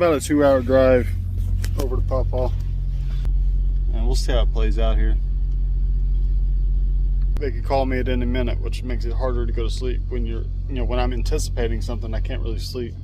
about a 2-hour drive over to Pawpaw. And we'll see how it plays out here. They could call me at any minute, which makes it harder to go to sleep when when I'm anticipating something, I can't really sleep.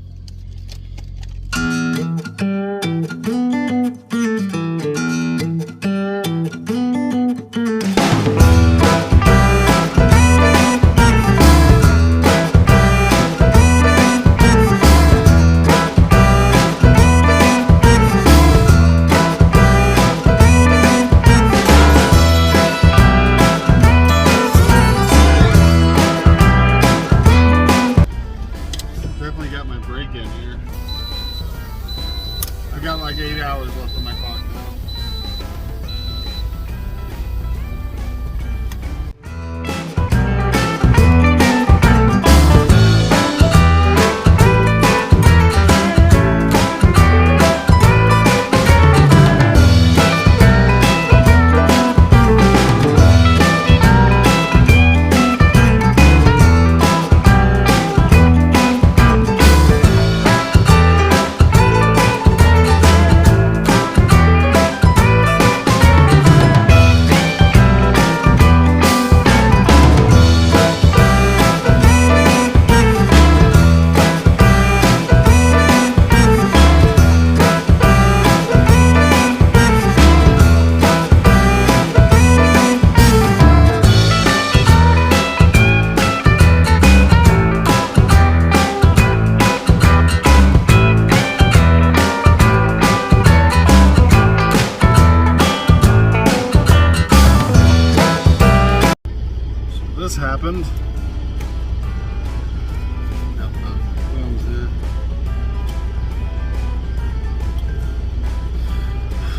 Definitely got my break in here. I got like 8 hours left on my clock now. This happened. Got the films here.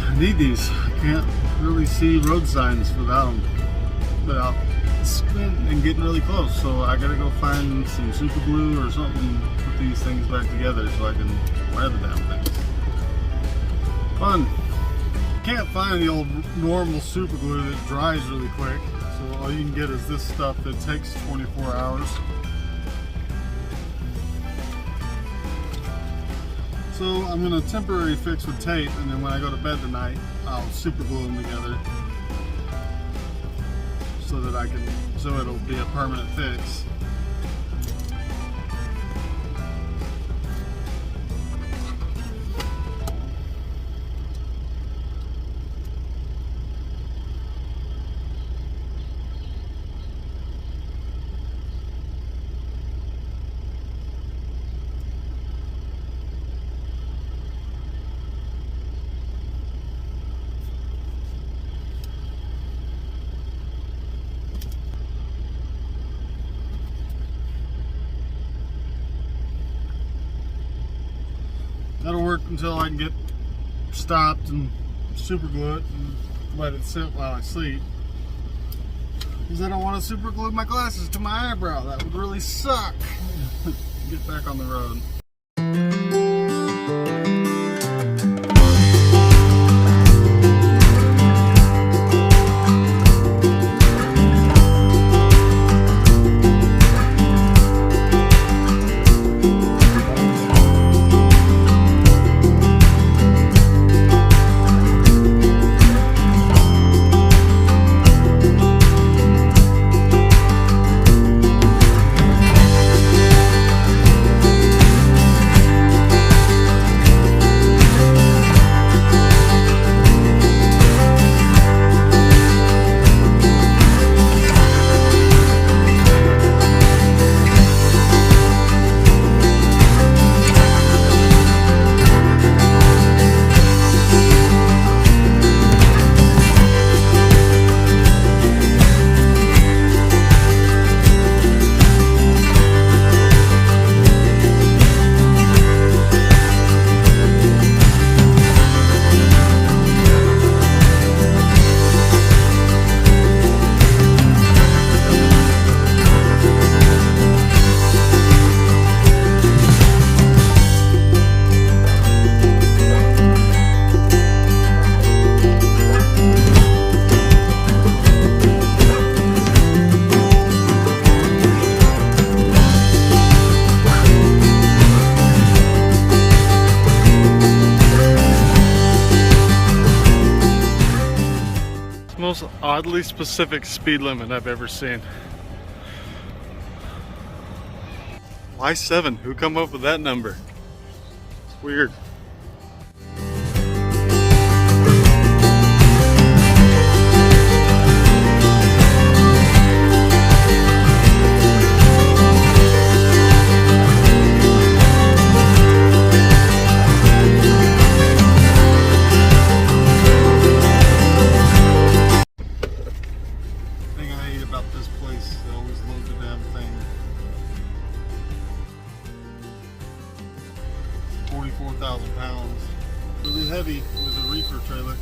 I need these. I can't really see road signs without squinting and getting really close. So I gotta go find some super glue or something to put these things back together so I can wear the damn things. Fun. Can't find the old normal super glue that dries really quick. So all you can get is this stuff that takes 24 hours. So I'm going to temporary fix with tape, and then when I go to bed tonight, I'll super glue them together so it'll be a permanent fix. That'll work until I can get stopped and super glue it and let it sit while I sleep. Because I don't want to super glue my glasses to my eyebrow. That would really suck. Get back on the road. oddly specific speed limit I've ever seen. Why 7? Who come up with that number? It's weird. Thing I hate about this place, they always load the damn thing. 44,000 pounds. Really heavy with a reefer trailer.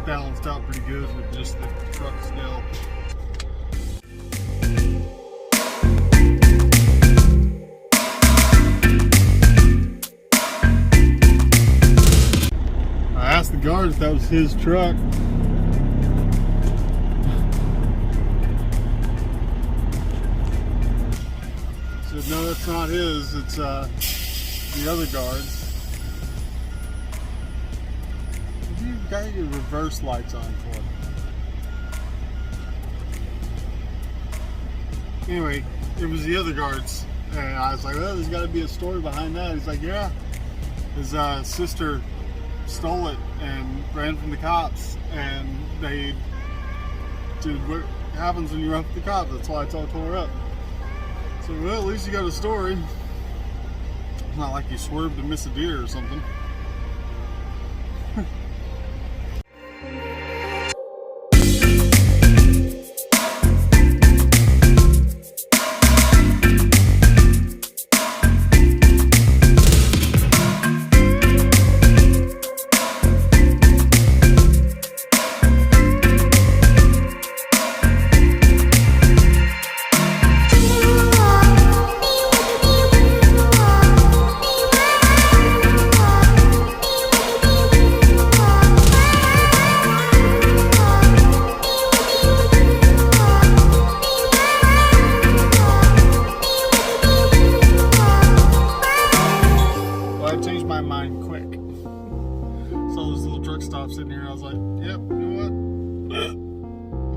Balanced out pretty good with just the truck scale. I asked the guard if that was his truck. He said, no, that's not his, it's the other guard's. You got your reverse lights on for it. Anyway, it was the other guards, and I was like, "Oh, there's got to be a story behind that." He's like, "Yeah, his sister stole it and ran from the cops, and they did what happens when you run from the cops. That's why I tore her up." So, well, at least you got a story. It's not like you swerved to miss a deer or something. Stop sitting here. I was like, yep, you know what?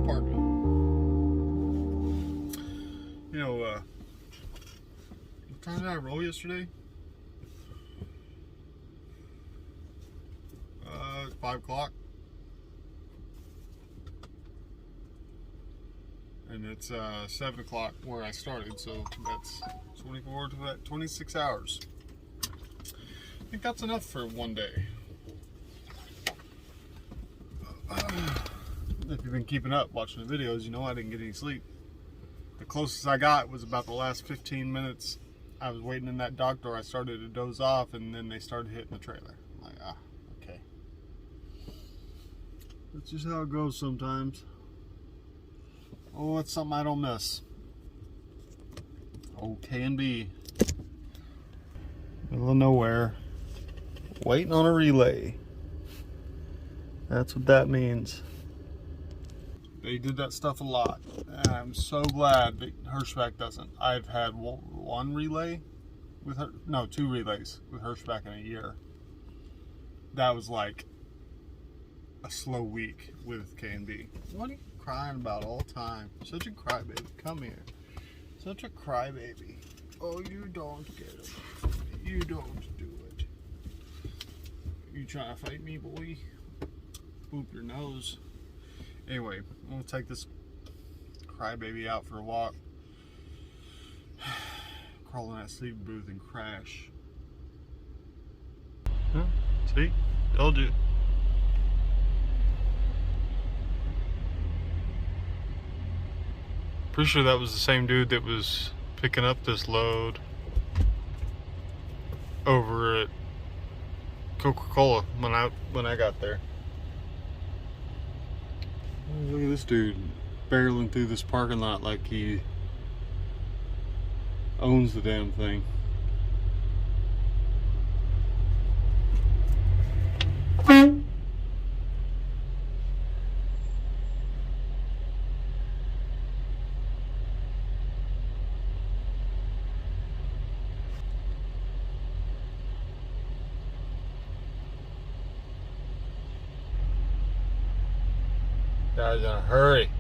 Pardon me. You know, what time did I roll yesterday? 5 o'clock. And it's 7 o'clock where I started, so that's 26 hours. I think that's enough for one day. If you've been keeping up watching the videos, you know I didn't get any sleep. The closest I got was about the last 15 minutes. I was waiting in that dock door. I started to doze off, and then they started hitting the trailer. I'm like, okay. That's just how it goes sometimes. Oh, it's something I don't miss. Oh, K&B. Middle of nowhere. Waiting on a relay. That's what that means. They did that stuff a lot, and I'm so glad that Hirschback doesn't. I've had one relay with her, no, 2 relays with Hirschback in a year. That was like a slow week with K&B. What are you crying about all the time? Such a crybaby. Come here. Such a crybaby. Oh, you don't get it. You don't do it. You trying to fight me, boy? Boop your nose. Anyway, I'm gonna take this crybaby out for a walk. Crawl in that sleep booth and crash. See? Told you. Pretty sure that was the same dude that was picking up this load over at Coca-Cola when I got there. Look at this dude barreling through this parking lot like he owns the damn thing. Guys, in a hurry.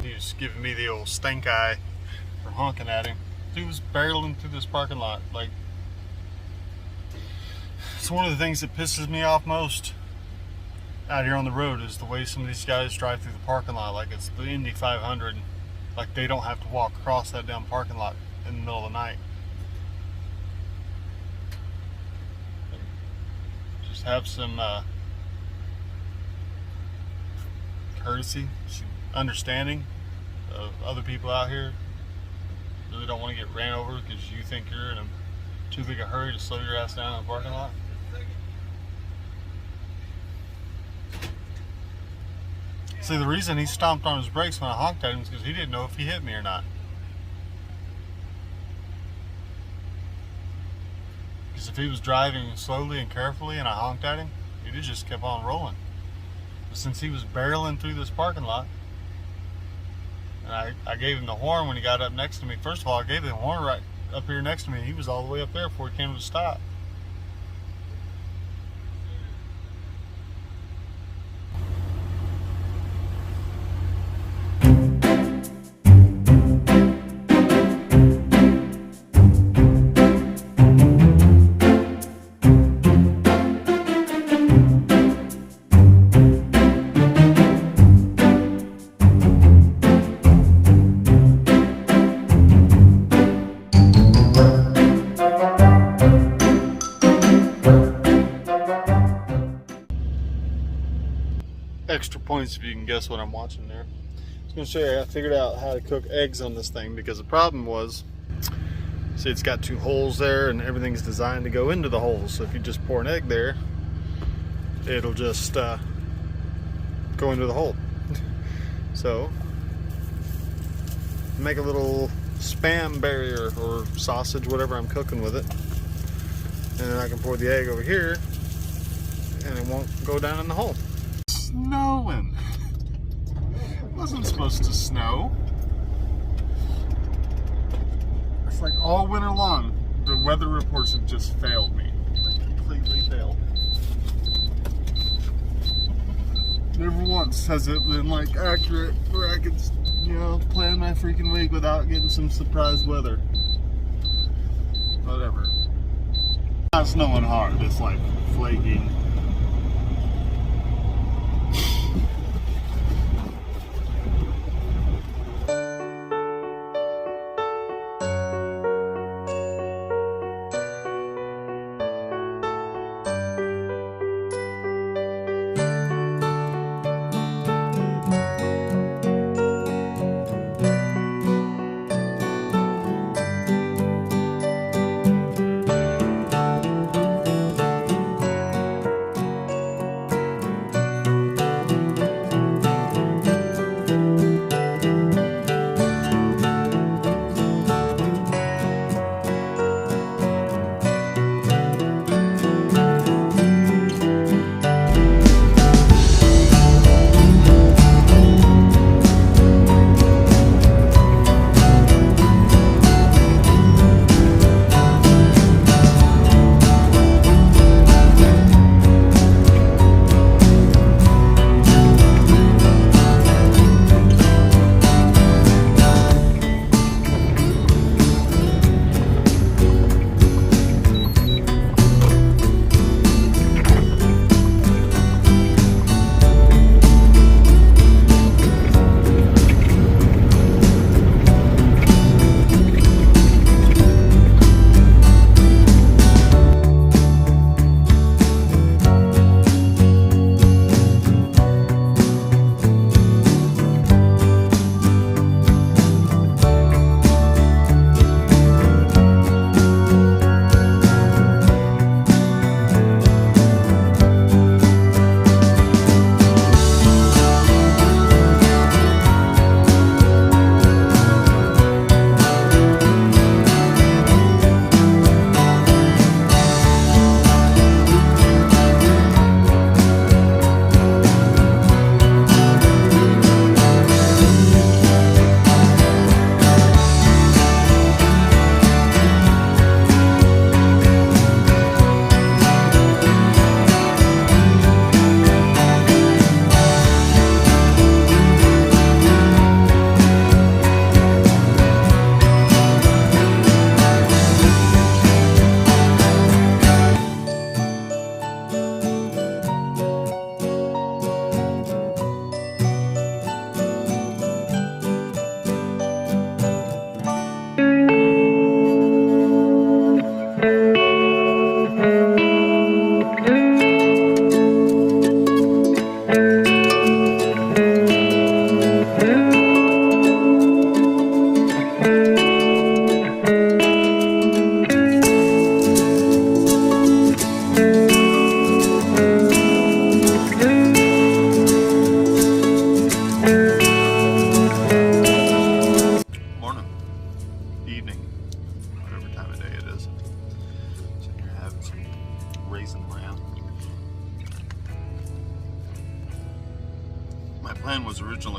He was giving me the old stink eye for honking at him. He was barreling through this parking lot. Like, it's one of the things that pisses me off most out here on the road is the way some of these guys drive through the parking lot like it's the Indy 500. Like they don't have to walk across that damn parking lot in the middle of the night. Just have some courtesy, some understanding of other people out here. Really don't want to get ran over because you think you're in a too big a hurry to slow your ass down in the parking lot. See, the reason he stomped on his brakes when I honked at him is because he didn't know if he hit me or not. Because if he was driving slowly and carefully and I honked at him, he'd have just kept on rolling. But since he was barreling through this parking lot, and I gave him the horn when he got up next to me. First of all, I gave him the horn right up here next to me. He was all the way up there before he came to a stop. Extra points if you can guess what I'm watching there. I was going to show you, I figured out how to cook eggs on this thing because the problem was, see, it's got 2 holes there and everything's designed to go into the holes. So if you just pour an egg there, it'll just go into the hole. So make a little spam barrier or sausage, whatever I'm cooking with it, and then I can pour the egg over here and it won't go down in the hole. Snowing. It wasn't supposed to snow. It's like all winter long, the weather reports have just failed me. Like completely failed. Never once has it been like accurate where I could, you know, plan my freaking week without getting some surprise weather. Whatever. It's not snowing hard, it's like flaking.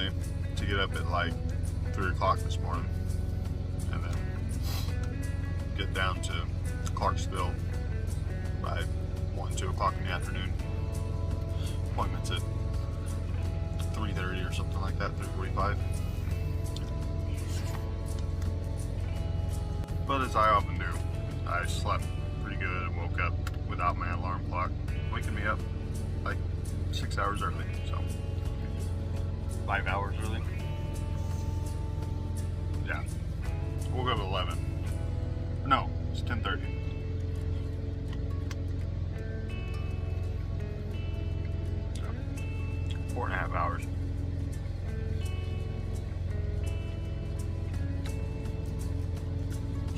early to get up at like 3 o'clock this morning, and then get down to Clarksville by 1, 2 o'clock in the afternoon. Appointments at 3:30 or something like that, 3:45. But as I often do, I slept pretty good and woke up without my alarm clock waking me up like 6 hours early, so 5 hours early. Yeah, woke up at 11. No, it's 10:30. So, 4.5 hours.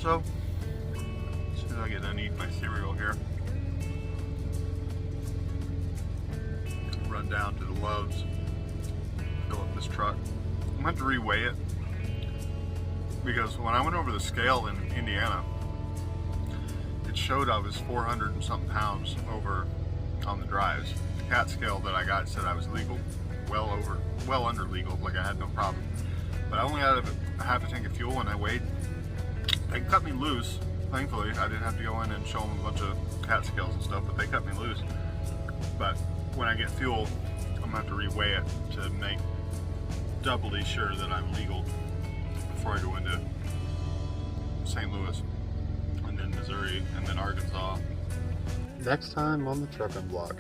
So, as soon as I get done eating my cereal here, run down to the Love's, fill up this truck. I'm going to have to reweigh it, because when I went over the scale in Indiana, it showed I was 400 and something pounds over on the drives. The cat scale that I got said I was legal, well under legal, like I had no problem. But I only had a half a tank of fuel when I weighed. They cut me loose, thankfully. I didn't have to go in and show them a bunch of cat scales and stuff, but they cut me loose. But when I get fuel, I'm gonna have to reweigh it to make doubly sure that I'm legal before I go into St. Louis, and then Missouri, and then Arkansas. Next time on the trucking vlog.